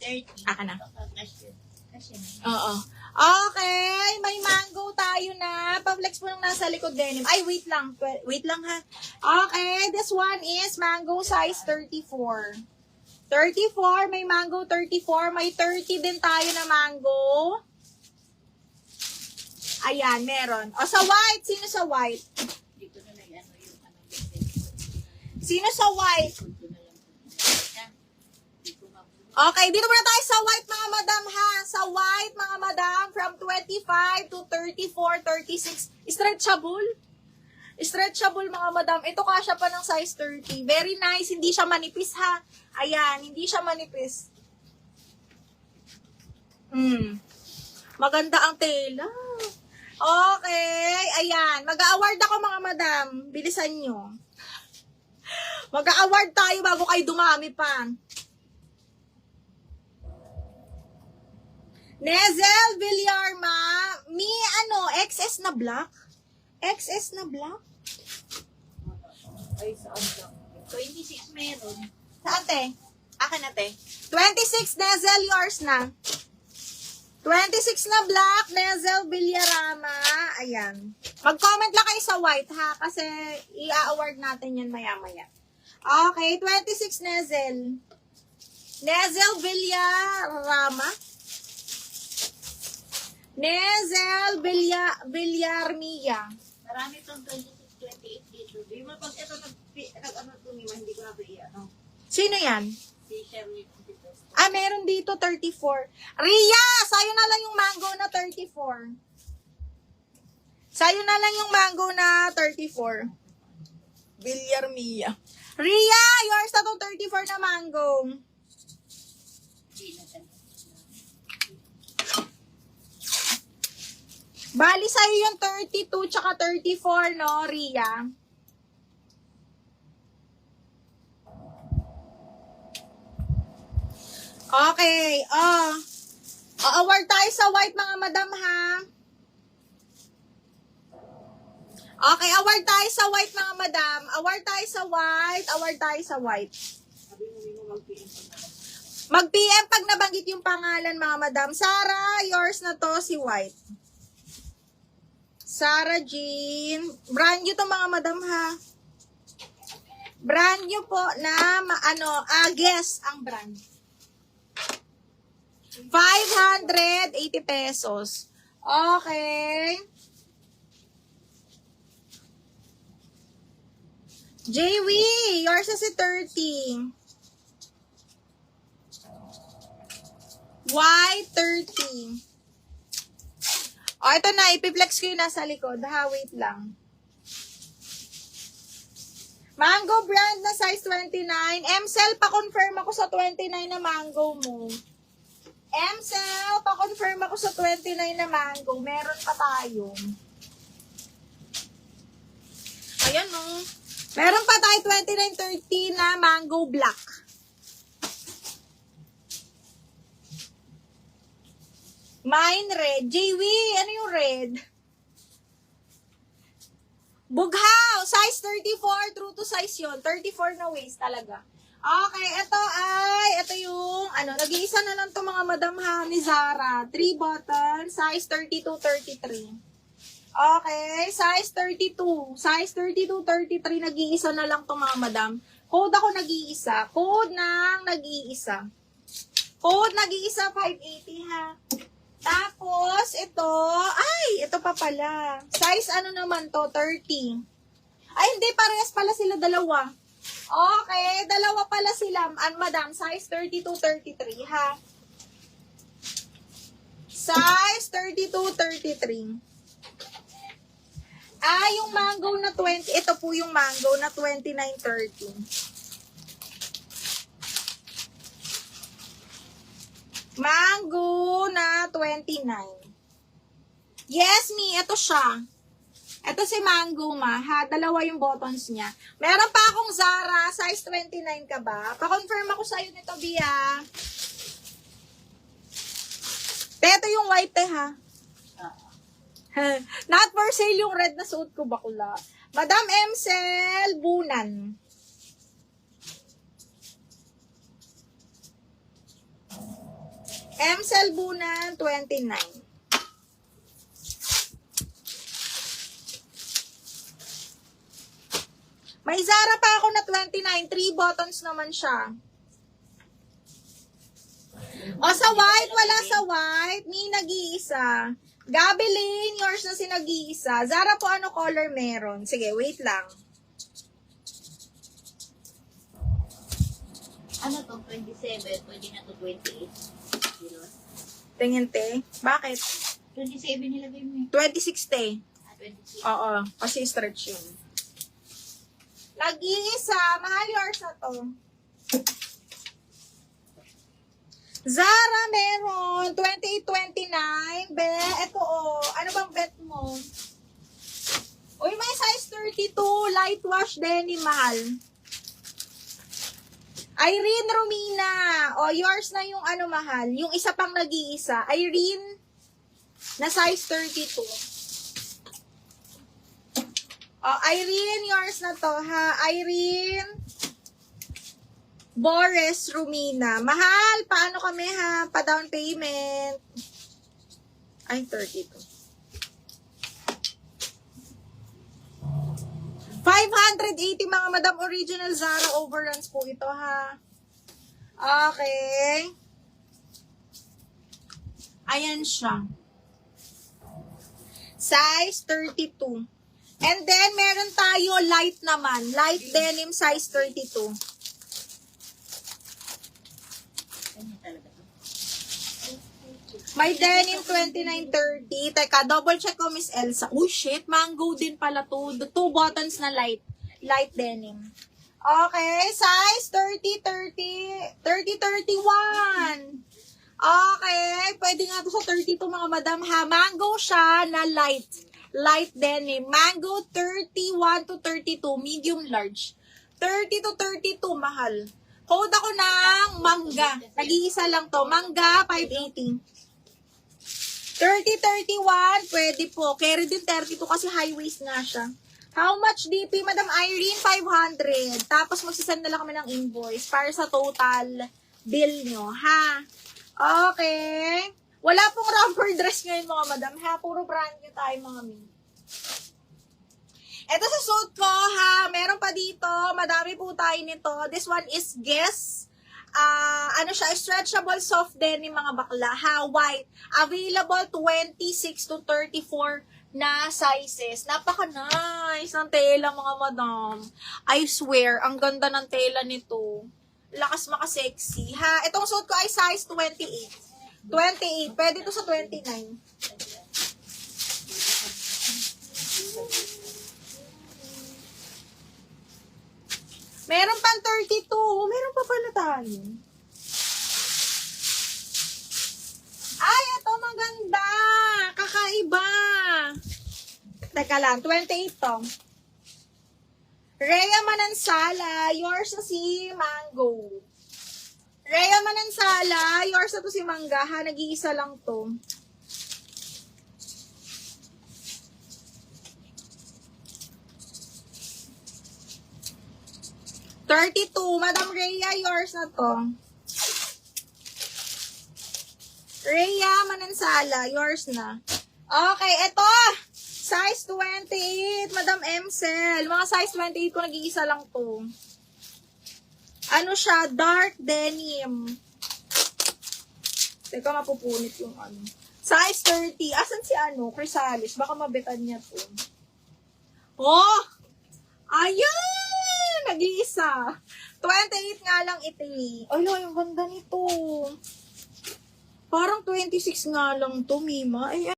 30. Aka na. Kasi Oo. Okay, may mango tayo na. Pa-flex mo nung nasa likod denim. Ay, wait lang. Wait lang ha. Okay, this one is mango size 34. 34, may mango 34. May 30 din tayo na mango. Ayan, meron. O, sa white. Sino sa white? dito na lang ano yung ano. Sino sa white? Dito na lang. Dito nga po. Okay, dito muna tayo sa white mga madam ha. Sa white mga madam, from 25 to 34, 36. Stretchable. Stretchable mga madam. Ito kasya pa ng size 30. Very nice. Hindi siya manipis ha. Ayan, hindi siya manipis. Maganda ang tela. Okay, ayan. Mag-award ako mga madam. Bilisan nyo. Mag-award tayo bago kayo dumami pa. Nezel Villarma, XS na black? XS na black? Ay, saan lang? 26 meron. Saan, te? Akin na, te. 26, Nezel, yours na. 26 na black, Nezel Villarama. Ayan. Mag-comment lang kayo sa white, ha? Kasi i-award natin yan maya-maya. Okay, 26 Nezel. Nezel Villarama. Nezel Villarmia. Marami tong 26, 28 dito. Di ba pag ito nag-ano to ni hindi ko na ito i-ano. Sino yan? Si Shirley dito. Ah, meron dito 34. Ria! Sa'yo na lang yung mango na 34. Sa'yo na lang yung mango na 34. Villarmia. Ria! Yours na tong 34 na mango. Hindi na siya. Bali sa'yo yung 32 tsaka 34, no, Ria? Okay, award tayo sa white mga madam ha. Okay, award tayo sa white mga madam. Award tayo sa white, award tayo sa white. Sabi mo mag-PM pa na. Mag-PM pag nabanggit yung pangalan mga madam. Sarah, yours na to si white. Sarah Jean. Brand new to mga madam ha. Brand new po na guess ang brand. 580 pesos. Okay. JW, yours na si 30. White 30. O, ito na. Ipiplex ko yung nasa likod. Ha, wait lang. Mango brand na size 29. MCell, pa-confirm ako sa 29 na mango mo. MCell, pa-confirm ako sa 29 na mango. Meron pa tayo. Ayan o. Meron pa tayo 29.30 na mango black. Mine red. JW, ano yung red? Bughaw, size 34, true to size yun. 34 na waist talaga. Okay, ito yung, nag-iisa na lang to mga madam ha, ni Zara. 3 button, size 32, 33. Okay, size 32. Size 32, 33, nag-iisa na lang to mga madam. Code ako nag-iisa. Code ng nag-iisa. Code nag-iisa, 580 ha. Tapos, ito pa pala. Size naman to, 30. Ay, hindi, parehas pala sila dalawa. Okay, dalawa pala sila, madam, size 32, 33, ha? Size 32, 33. Yung mango na 20, ito po yung mango na 29.30. Mango na 29. Yes, me. Ito siya. Ito si Mango, ma. Ha? Dalawa yung buttons niya. Meron pa akong Zara. Size 29 ka ba? Pa-confirm ako sa'yo nito, Bia. Ito yung white, ha? Not for sale yung red na suot ko, bakula. Madam MCell, Bunan. MCell Bunan, 29. May Zara pa ako na 29. 3 buttons naman siya. O, sa white, wala sa white. Ni nag-iisa. Gabelin, yours na si nag-iisa. Zara po, ano color meron? Sige, wait lang. Ano to? 27. Pwede na to 28. Yun. Tingin, te. Bakit? 27 nilagay mo eh. 26, te. 26. Oo, kasi stretch yun. Nag-iisa. Mahal yours na to. Zara meron. 28-29. Be, eto oh. Ano bang bet mo? Uy, may size 32. Light wash denim, mahal. Irene Romina. O, yours na yung ano, mahal. Yung isa pang nag-iisa. Irene na size 32. Oh, Irene, yours na to, ha? Irene Boris Romina. Mahal, paano kami, ha? Pa-down payment. Ay, 32. 580 mga Madam Original Zara overruns po ito, ha? Okay. Ayan siya. Size 32. And then, meron tayo light naman. Light denim size 32. Ganyan talaga to. May denim 29.30. Teka, double check ko, Miss Elsa. Uy, shit, mango din pala to. The 2 buttons na light denim. Okay, size 30-31. Okay, pwede nga to sa 32 mga madam, ha. Mango siya na light denim. Mango 31 to 32, medium large. 30 to 32, mahal. Code ako ng mangga. Nag-iisa lang to. Mangga, 580. 30-31, pwede po. Carry din 32 kasi high waist nga siya. How much DP, Madam Irene? 500. Tapos magsisend na lang kami ng invoice para sa total bill nyo, ha? Okay. Wala pong romper dress ngayon, mga madam, ha? Puro brand new tayo, mga min. Ito sa suit ko, ha? Meron pa dito. Madami po tayo nito. This one is Guess. Ano siya? Stretchable soft denim, mga bakla, ha? White. Available 26 to 34 na sizes. Napaka-nice ng tela, mga madam. I swear, ang ganda ng tela nito. Lakas maka-sexy, ha? Itong suit ko ay size 28. 28. Pwede to sa 29. Meron pang 32. Meron pa pala tayo. Ay, ito maganda. Kakaiba. Teka lang, 28 to. Rhea Manansala, yours na si Mango. Rhea Manansala, yours na to si Mangga, ha? Nag-iisa lang to. $32, Madam Rhea, yours na to. Rhea Manansala, yours na. Okay, eto. Size 28, Madam MCell. Mga size 28 ko, nag-iisa lang to. Ano siya? Dark denim. Teka, mapupunit yung ano. Size 30. Asan si ano? Chrysalis. Baka mabitan niya to. Oh! Ayan! Nag-iisa. 28 nga lang ito eh. Ay, yung ganda nito. Parang 26 nga lang to, Mima. Ay,